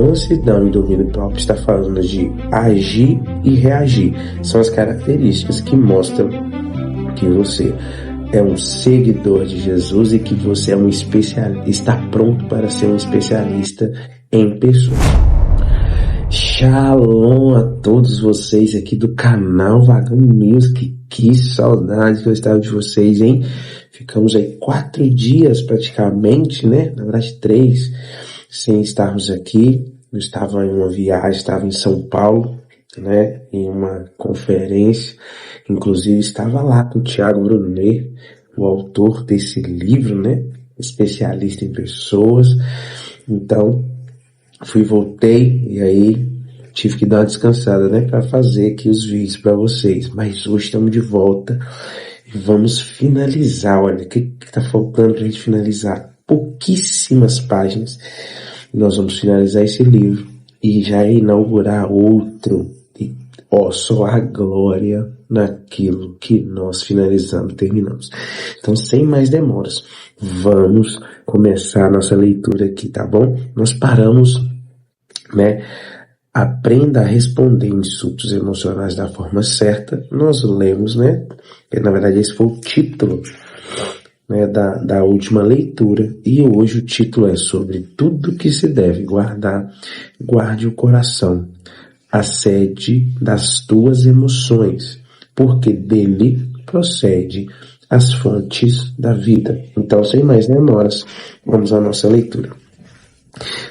Mansidão e domínio próprio está falando de agir e reagir. São as características que mostram que você é um seguidor de Jesus e que você é um especialista, está pronto para ser um especialista em pessoas. Shalom a todos vocês aqui do canal Vagão Music. Que saudade que eu estava de vocês, hein? Ficamos aí 4 dias praticamente, né? Na verdade 3, sem estarmos aqui. Eu estava em uma viagem, estava em São Paulo, né? Em uma conferência. Inclusive estava lá com o Thiago Brunet, o autor desse livro, né? Especialista em pessoas. Então, voltei e aí tive que dar uma descansada, né? Para fazer aqui os vídeos para vocês. Mas hoje estamos de volta e vamos finalizar. Olha, o que tá faltando pra gente finalizar? Pouquíssimas páginas. Nós vamos finalizar esse livro e já inaugurar outro. E, só a glória naquilo que nós finalizamos, terminamos. Então, sem mais demoras, vamos começar a nossa leitura aqui, tá bom? Nós paramos, né? Aprenda a responder insultos emocionais da forma certa. Nós lemos, né? Na verdade, esse foi o título, né, da última leitura. E hoje o título é sobre tudo que se deve guardar. Guarde o coração, a sede das tuas emoções, porque dele procede as fontes da vida. Então, sem mais demoras, vamos à nossa leitura.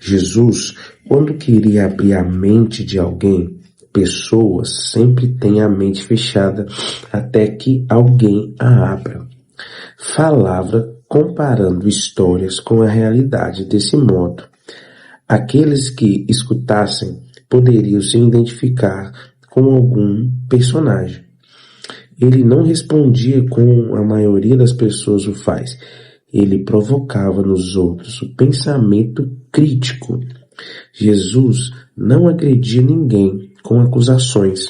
Jesus, quando queria abrir a mente de alguém, pessoas sempre têm a mente fechada até que alguém a abra. Falava comparando histórias com a realidade desse modo. Aqueles que escutassem poderiam se identificar com algum personagem. Ele não respondia como a maioria das pessoas o faz. Ele provocava nos outros o pensamento crítico. Jesus não agredia ninguém com acusações,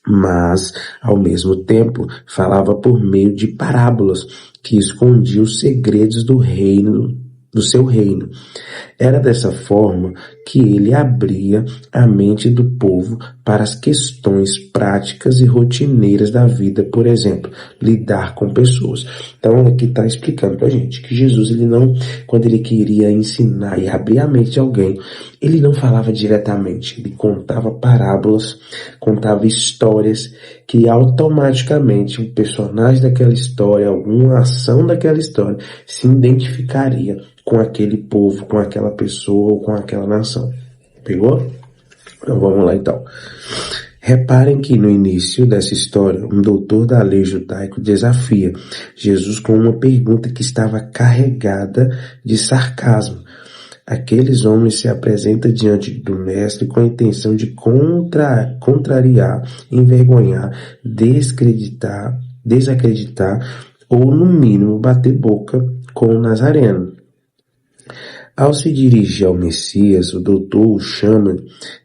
mas, ao mesmo tempo, falava por meio de parábolas que escondiam os segredos do seu reino. Era dessa forma que ele abria a mente do povo para as questões práticas e rotineiras da vida, por exemplo, lidar com pessoas. Então aqui está explicando para a gente que Jesus, quando ele queria ensinar e abrir a mente de alguém, ele não falava diretamente, ele contava parábolas, contava histórias que automaticamente um personagem daquela história, alguma ação daquela história se identificaria com aquele povo, com aquela pessoa ou com aquela nação. Pegou? Então vamos lá então. Reparem que no início dessa história, um doutor da lei judaico desafia Jesus com uma pergunta que estava carregada de sarcasmo. Aqueles homens se apresentam diante do mestre com a intenção de contrariar, envergonhar, desacreditar ou, no mínimo, bater boca com o Nazareno. Ao se dirigir ao Messias, o doutor o chama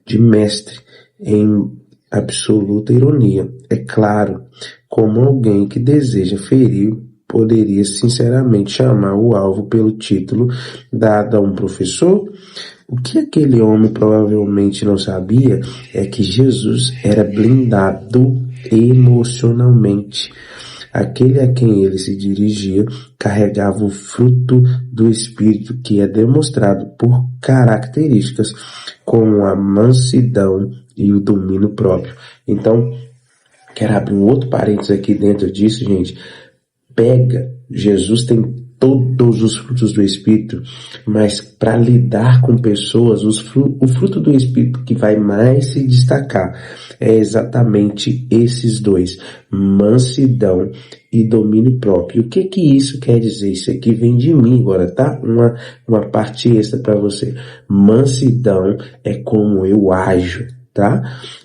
de mestre em absoluta ironia. É claro, como alguém que deseja ferir poderia sinceramente chamar o alvo pelo título dado a um professor? O que aquele homem provavelmente não sabia é que Jesus era blindado emocionalmente. Aquele a quem ele se dirigia carregava o fruto do Espírito que é demonstrado por características como a mansidão e o domínio próprio. Então, quero abrir um outro parênteses aqui dentro disso, gente. Jesus tem todos os frutos do Espírito, mas para lidar com pessoas, o fruto do Espírito que vai mais se destacar é exatamente esses dois, mansidão e domínio próprio. O que isso quer dizer? Isso aqui vem de mim agora, tá? Uma parte extra para você. Mansidão é como eu ajo, tá?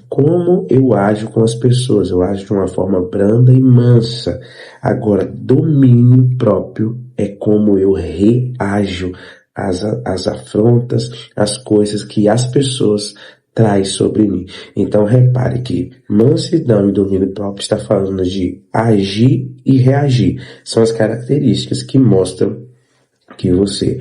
Como eu ajo com as pessoas, eu ajo de uma forma branda e mansa. Agora, domínio próprio é como eu reajo às afrontas, às coisas que as pessoas traz sobre mim. Então repare que mansidão e domínio próprio está falando de agir e reagir. São as características que mostram que você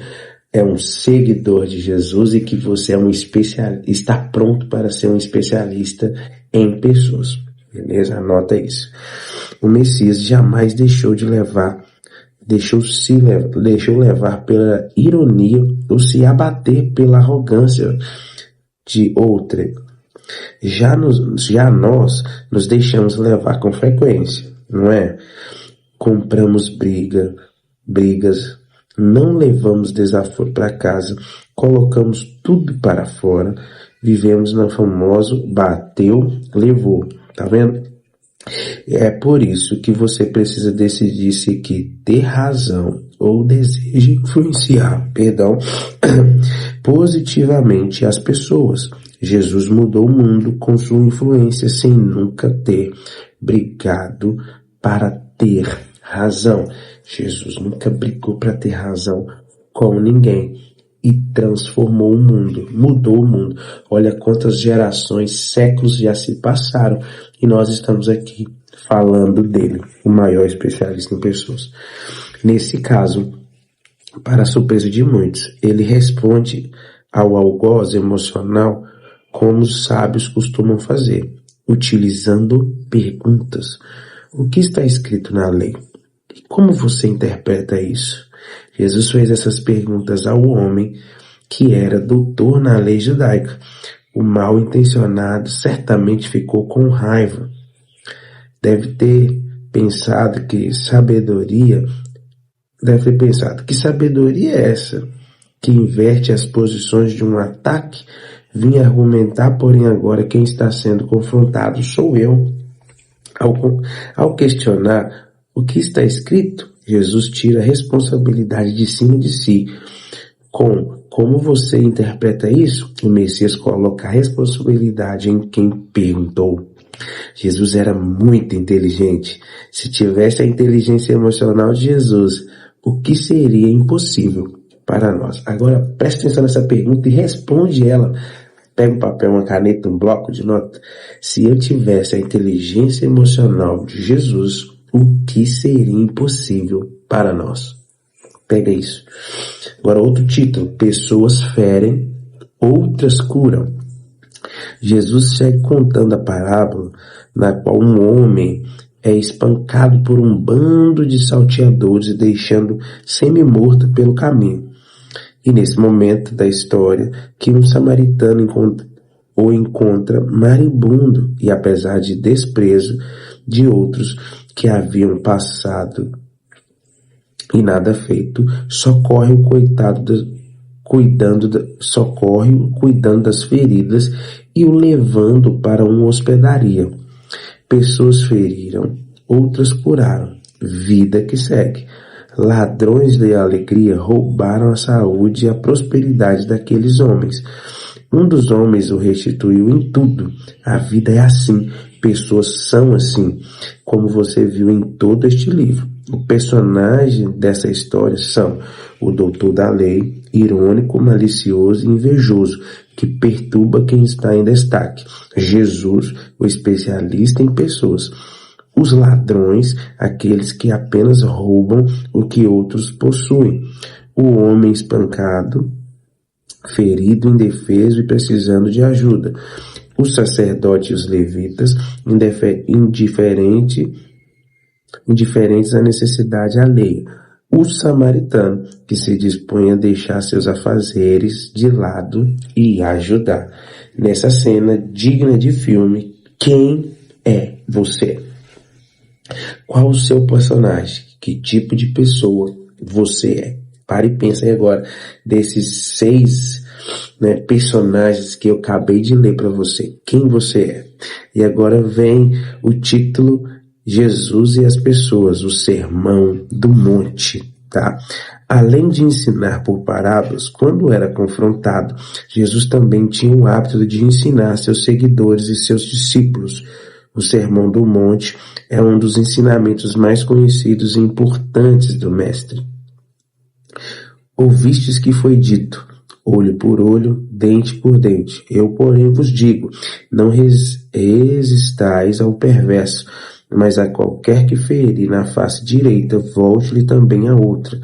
é um seguidor de Jesus e que você é um especialista, está pronto para ser um especialista em pessoas. Beleza? Anota isso. O Messias jamais deixou levar pela ironia ou se abater pela arrogância de outrem. Já nós nos deixamos levar com frequência, não é? Compramos brigas, não levamos desaforo para casa, colocamos tudo para fora, vivemos no famoso bateu, levou, tá vendo? É por isso que você precisa decidir se que ter razão ou deseja influenciar, positivamente as pessoas. Jesus mudou o mundo com sua influência sem nunca ter brigado para ter razão. Jesus nunca brigou para ter razão com ninguém e transformou o mundo, mudou o mundo. Olha quantas gerações, séculos já se passaram e nós estamos aqui falando dele, o maior especialista em pessoas. Nesse caso, para a surpresa de muitos, ele responde ao algoz emocional como os sábios costumam fazer, utilizando perguntas. O que está escrito na lei? E como você interpreta isso? Jesus fez essas perguntas ao homem que era doutor na lei judaica. O mal intencionado certamente ficou com raiva. Deve ter pensado que sabedoria é essa, que inverte as posições de um ataque. Vim argumentar, porém agora quem está sendo confrontado sou eu. Ao questionar o que está escrito, Jesus tira a responsabilidade de cima de si. Como você interpreta isso? O Messias coloca a responsabilidade em quem perguntou. Jesus era muito inteligente. Se tivesse a inteligência emocional de Jesus, o que seria impossível para nós? Agora preste atenção nessa pergunta e responde ela. Pega um papel, uma caneta, um bloco de nota. Se eu tivesse a inteligência emocional de Jesus, o que seria impossível para nós? Pega isso. Agora outro título. Pessoas ferem, outras curam. Jesus segue contando a parábola na qual um homem é espancado por um bando de salteadores e deixando semi-morto pelo caminho. E nesse momento da história, que um samaritano o encontra maribundo e apesar de desprezo de outros que haviam passado e nada feito, socorre o cuidando das feridas e o levando para uma hospedaria. Pessoas feriram, outras curaram. Vida que segue. Ladrões de alegria roubaram a saúde e a prosperidade daqueles homens. Um dos homens o restituiu em tudo. A vida é assim. Pessoas são assim, como você viu em todo este livro. O personagem dessa história são o doutor da lei, irônico, malicioso e invejoso, que perturba quem está em destaque. Jesus, o especialista em pessoas. Os ladrões, aqueles que apenas roubam o que outros possuem. O homem espancado, ferido, indefeso e precisando de ajuda. Os sacerdotes e os levitas, indiferentes à necessidade alheia. O samaritano, que se dispõe a deixar seus afazeres de lado e ajudar. Nessa cena digna de filme, quem é você? Qual o seu personagem? Que tipo de pessoa você é? Pare e pense aí agora desses 6 personagens que eu acabei de ler para você. Quem você é? E agora vem o título Jesus e as pessoas, o Sermão do Monte, tá? Além de ensinar por parábolas, quando era confrontado, Jesus também tinha o hábito de ensinar seus seguidores e seus discípulos. O Sermão do Monte é um dos ensinamentos mais conhecidos e importantes do Mestre. Ouvistes que foi dito, olho por olho, dente por dente. Eu, porém, vos digo, não resistais ao perverso, mas a qualquer que ferir na face direita, volte-lhe também a outra.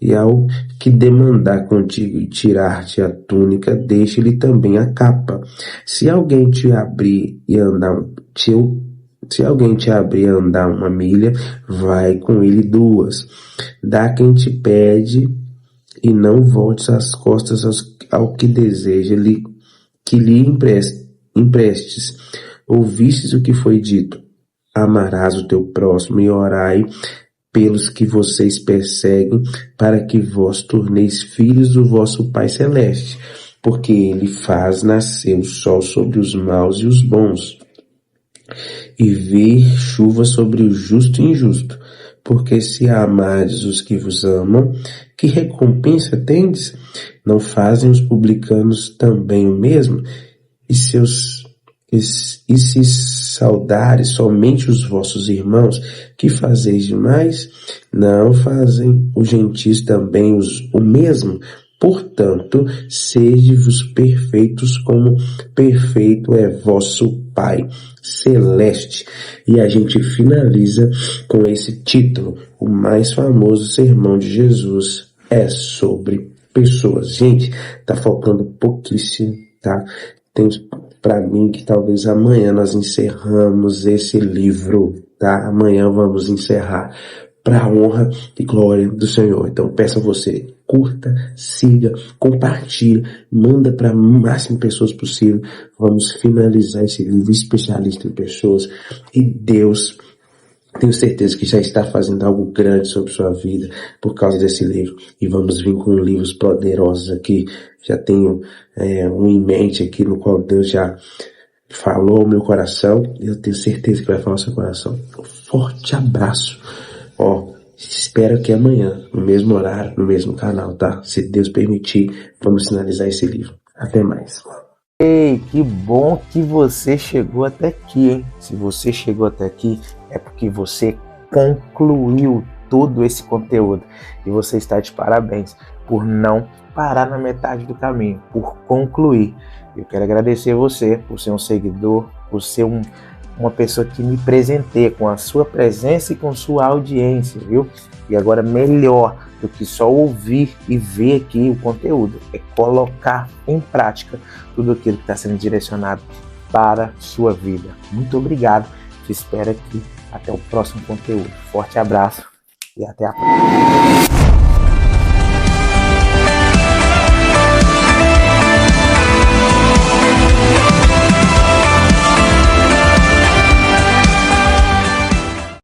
E ao que demandar contigo e tirar-te a túnica, deixe-lhe também a capa. Se alguém te abrir e andar, se alguém te abrir a andar 1 milha, vai com ele 2. Dá quem te pede e não voltes as costas ao que deseja que lhe emprestes. Ouvistes o que foi dito: amarás o teu próximo e orai pelos que vocês perseguem, para que vós torneis filhos do vosso Pai Celeste, porque ele faz nascer o sol sobre os maus e os bons, e vir chuva sobre o justo e injusto. Porque se amardes os que vos amam, que recompensa tendes? Não fazem os publicanos também o mesmo? E se saudares somente os vossos irmãos, que fazeis demais? Não fazem os gentios também o mesmo? Portanto, sede-vos perfeitos, como perfeito é vosso Pai Celeste. E a gente finaliza com esse título: o mais famoso sermão de Jesus é sobre pessoas. Gente, tá faltando pouquíssimo, tá? Tem para mim que talvez amanhã nós encerramos esse livro, tá? Amanhã vamos encerrar para a honra e glória do Senhor. Então peço a você, curta, siga, compartilhe, manda para o máximo de pessoas possível. Vamos finalizar esse livro especialista em pessoas, e Deus, tenho certeza que já está fazendo algo grande sobre sua vida por causa desse livro. E vamos vir com livros poderosos aqui. Já tenho um em mente aqui no qual Deus já falou ao meu coração. E eu tenho certeza que vai falar ao seu coração. Um forte abraço. Espero que amanhã, no mesmo horário, no mesmo canal, tá? Se Deus permitir, vamos finalizar esse livro. Até mais. Ei, que bom que você chegou até aqui, hein? Se você chegou até aqui, é porque você concluiu todo esse conteúdo. E você está de parabéns por não parar na metade do caminho, por concluir. Eu quero agradecer você por ser um seguidor, por ser uma pessoa que me presenteia com a sua presença e com sua audiência, viu? E agora, melhor do que só ouvir e ver aqui o conteúdo, é colocar em prática tudo aquilo que está sendo direcionado para a sua vida. Muito obrigado, te espero aqui. Até o próximo conteúdo. Forte abraço e até a próxima.